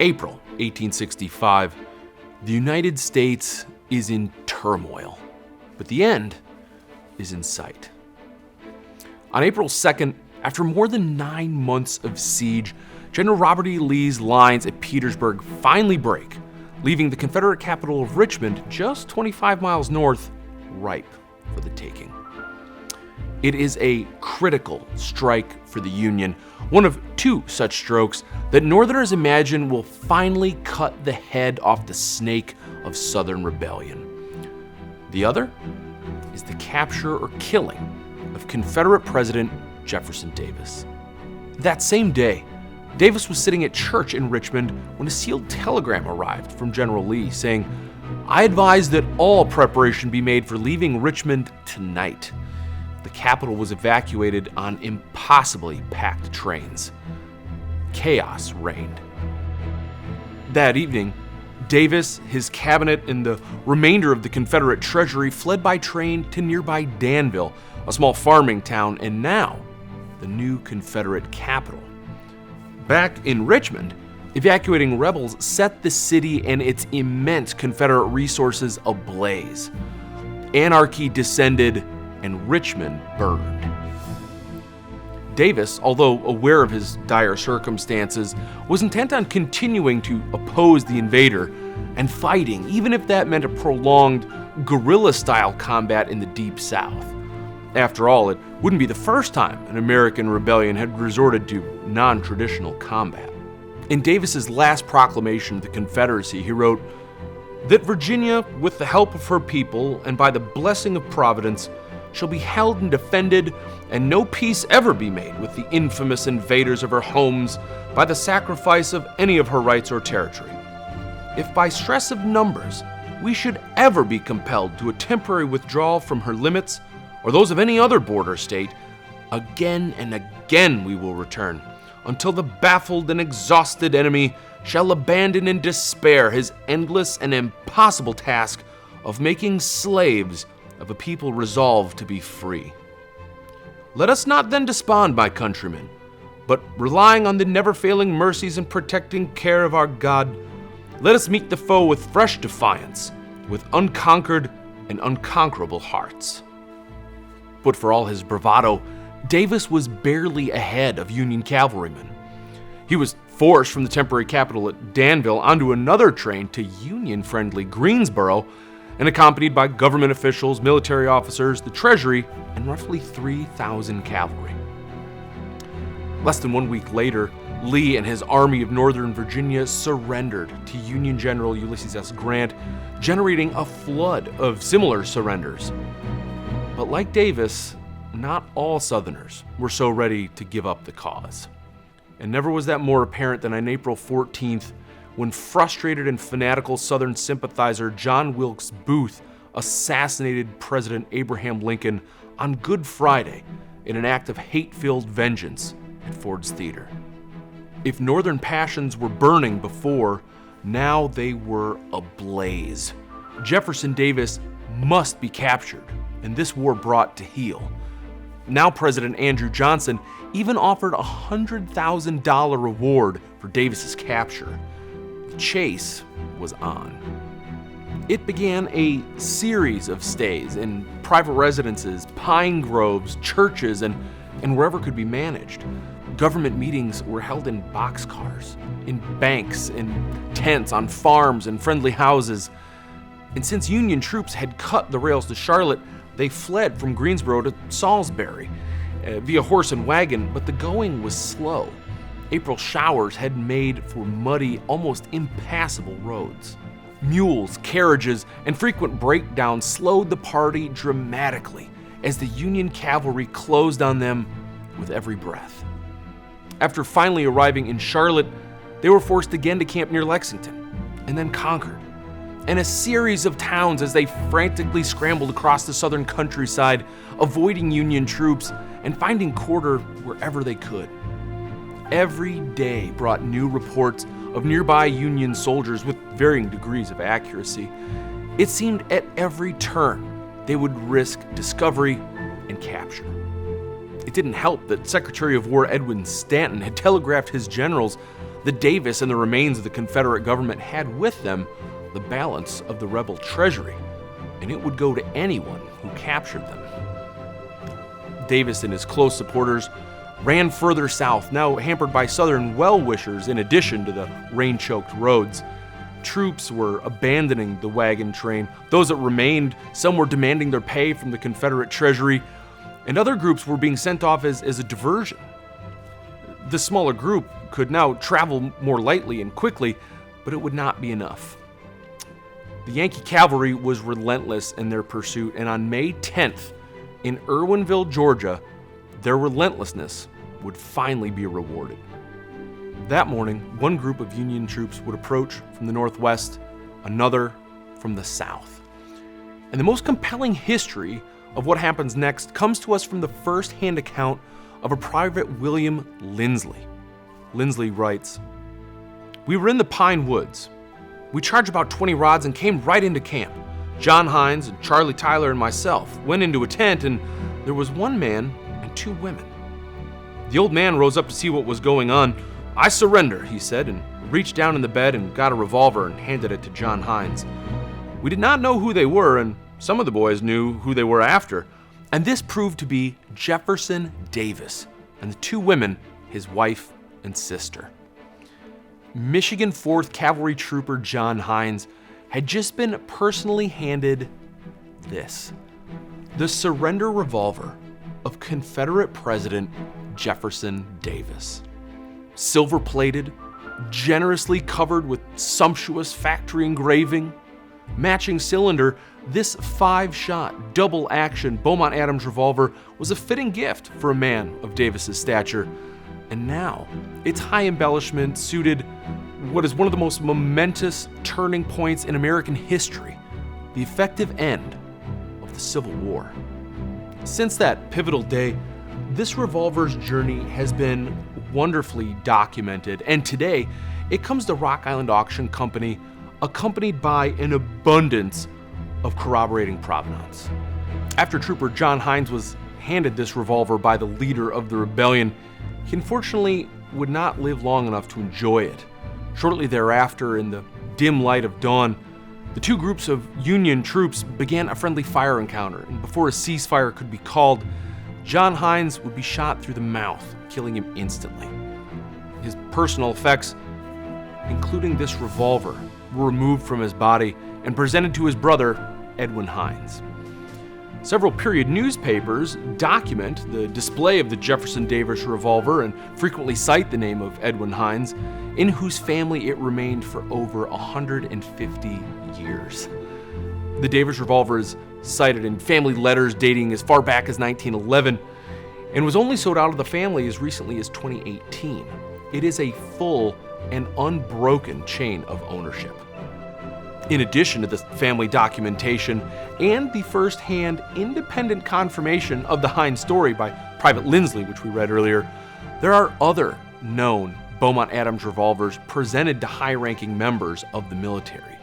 April 1865. The United States is in turmoil, but the end is in sight. On April 2nd, after more than 9 months of siege, General Robert E. Lee's lines at Petersburg finally break, leaving the Confederate capital of Richmond, just 25 miles north, ripe for the taking. It is a critical strike for the Union, one of 2 such strokes that Northerners imagine will finally cut the head off the snake of Southern rebellion. The other is the capture or killing of Confederate President Jefferson Davis. That same day, Davis was sitting at church in Richmond when a sealed telegram arrived from General Lee saying, "I advise that all preparation be made for leaving Richmond tonight." The capital was evacuated on impossibly packed trains. Chaos reigned. That evening, Davis, his cabinet, and the remainder of the Confederate treasury fled by train to nearby Danville, a small farming town, and now the new Confederate capital. Back in Richmond, evacuating rebels set the city and its immense Confederate resources ablaze. Anarchy descended and Richmond burned. Davis, although aware of his dire circumstances, was intent on continuing to oppose the invader and fighting, even if that meant a prolonged guerrilla-style combat in the Deep South. After all, it wouldn't be the first time an American rebellion had resorted to non-traditional combat. In Davis's last proclamation of the Confederacy, he wrote, "That Virginia, with the help of her people and by the blessing of Providence, shall be held and defended, and no peace ever be made with the infamous invaders of her homes by the sacrifice of any of her rights or territory. If by stress of numbers we should ever be compelled to a temporary withdrawal from her limits, or those of any other border state, again and again we will return, until the baffled and exhausted enemy shall abandon in despair his endless and impossible task of making slaves of a people resolved to be free. Let us not then despond, my countrymen, but relying on the never-failing mercies and protecting care of our God, let us meet the foe with fresh defiance, with unconquered and unconquerable hearts." But for all his bravado, Davis was barely ahead of Union cavalrymen. He was forced from the temporary capital at Danville onto another train to Union-friendly Greensboro, and accompanied by government officials, military officers, the Treasury, and roughly 3,000 cavalry. Less than 1 week later, Lee and his Army of Northern Virginia surrendered to Union General Ulysses S. Grant, generating a flood of similar surrenders. But like Davis, not all Southerners were so ready to give up the cause. And never was that more apparent than on April 14th, when frustrated and fanatical Southern sympathizer John Wilkes Booth assassinated President Abraham Lincoln on Good Friday in an act of hate-filled vengeance at Ford's Theater. If Northern passions were burning before, now they were ablaze. Jefferson Davis must be captured, and this war brought to heel. Now President Andrew Johnson even offered a $100,000 reward for Davis's capture. The chase was on. It began a series of stays in private residences, pine groves, churches, and wherever could be managed. Government meetings were held in boxcars, in banks, in tents, on farms, and friendly houses. And since Union troops had cut the rails to Charlotte, they fled from Greensboro to Salisbury via horse and wagon, but the going was slow. April showers had made for muddy, almost impassable roads. Mules, carriages, and frequent breakdowns slowed the party dramatically as the Union cavalry closed on them with every breath. After finally arriving in Charlotte, they were forced again to camp near Lexington, and then Concord, and a series of towns as they frantically scrambled across the southern countryside, avoiding Union troops and finding quarter wherever they could. Every day brought new reports of nearby Union soldiers with varying degrees of accuracy. It seemed at every turn they would risk discovery and capture. It didn't help that Secretary of War Edwin Stanton had telegraphed his generals the Davis and the remains of the Confederate government had with them the balance of the rebel treasury, and it would go to anyone who captured them. Davis and his close supporters ran further south, now hampered by Southern well-wishers in addition to the rain-choked roads. Troops were abandoning the wagon train. Those that remained, some were demanding their pay from the Confederate treasury, and other groups were being sent off as a diversion. The smaller group could now travel more lightly and quickly, but it would not be enough. The Yankee cavalry was relentless in their pursuit, and on May 10th, in Irwinville, Georgia, their relentlessness would finally be rewarded. That morning, one group of Union troops would approach from the northwest, another from the south. And the most compelling history of what happens next comes to us from the first-hand account of a Private William Lindsley. Lindsley writes, "We were in the pine woods. We charged about 20 rods and came right into camp. John Hines and Charlie Tyler and myself went into a tent, and there was one man and two women. The old man rose up to see what was going on. 'I surrender,' he said, and reached down in the bed and got a revolver and handed it to John Hines. We did not know who they were, and some of the boys knew who they were after, and this proved to be Jefferson Davis, and the two women, his wife and sister." Michigan 4th Cavalry Trooper John Hines had just been personally handed this: the surrender revolver of Confederate President Jefferson Davis. Silver-plated, generously covered with sumptuous factory engraving, matching cylinder, this 5-shot, double-action Beaumont-Adams revolver was a fitting gift for a man of Davis's stature, and now its high embellishment suited what is one of the most momentous turning points in American history, the effective end of the Civil War. Since that pivotal day, this revolver's journey has been wonderfully documented, and today it comes to Rock Island Auction Company accompanied by an abundance of corroborating provenance. After Trooper John Hines was handed this revolver by the leader of the rebellion, he unfortunately would not live long enough to enjoy it. Shortly thereafter, in the dim light of dawn, the two groups of Union troops began a friendly fire encounter, and before a ceasefire could be called, John Hines would be shot through the mouth, killing him instantly. His personal effects, including this revolver, were removed from his body and presented to his brother, Edwin Hines. Several period newspapers document the display of the Jefferson Davis revolver and frequently cite the name of Edwin Hines, in whose family it remained for over 150 years. The Davis revolver is cited in family letters dating as far back as 1911 and was only sold out of the family as recently as 2018. It is a full and unbroken chain of ownership. In addition to the family documentation and the first-hand independent confirmation of the Hines story by Private Lindsley, which we read earlier, there are other known Beaumont-Adams revolvers presented to high-ranking members of the military.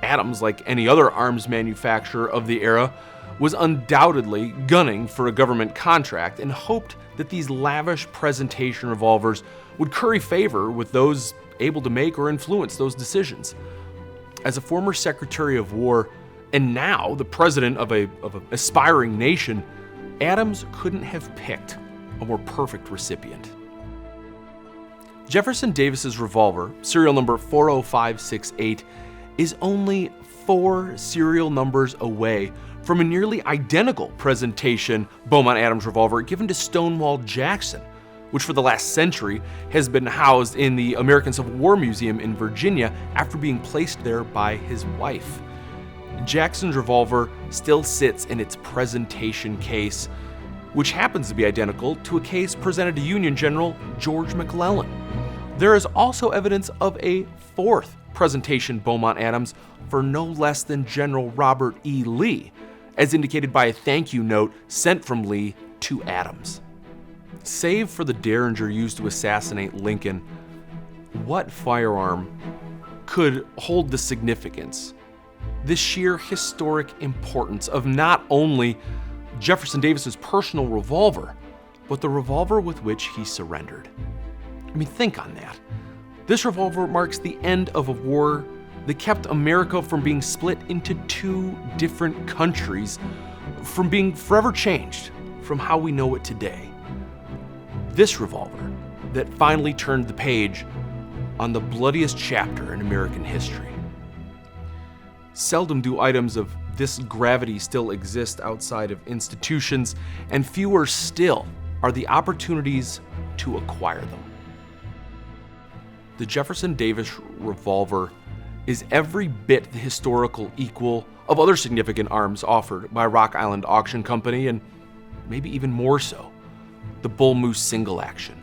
Adams, like any other arms manufacturer of the era, was undoubtedly gunning for a government contract and hoped that these lavish presentation revolvers would curry favor with those able to make or influence those decisions. As a former Secretary of War, and now the president of an aspiring nation, Adams couldn't have picked a more perfect recipient. Jefferson Davis's revolver, serial number 40568, is only 4 serial numbers away from a nearly identical presentation Beaumont-Adams revolver given to Stonewall Jackson, which for the last century has been housed in the American Civil War Museum in Virginia after being placed there by his wife. Jackson's revolver still sits in its presentation case, which happens to be identical to a case presented to Union General George McClellan. There is also evidence of a 4th presentation Beaumont-Adams for no less than General Robert E. Lee, as indicated by a thank you note sent from Lee to Adams. Save for the Deringer used to assassinate Lincoln, what firearm could hold the significance, the sheer historic importance of not only Jefferson Davis's personal revolver, but the revolver with which he surrendered? I mean, think on that. This revolver marks the end of a war that kept America from being split into two different countries, from being forever changed from how we know it today. This revolver that finally turned the page on the bloodiest chapter in American history. Seldom do items of this gravity still exist outside of institutions, and fewer still are the opportunities to acquire them. The Jefferson Davis revolver is every bit the historical equal of other significant arms offered by Rock Island Auction Company, and maybe even more so, the Bull Moose single action,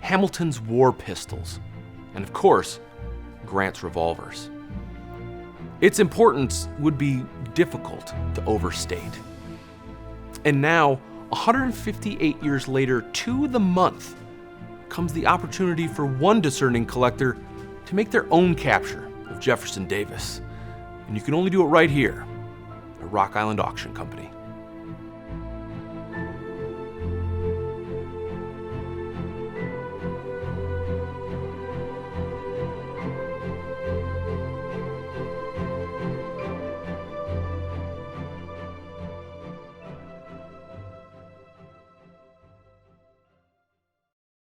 Hamilton's war pistols, and of course, Grant's revolvers. Its importance would be difficult to overstate. And now, 158 years later to the month, comes the opportunity for one discerning collector to make their own capture of Jefferson Davis. And you can only do it right here at Rock Island Auction Company.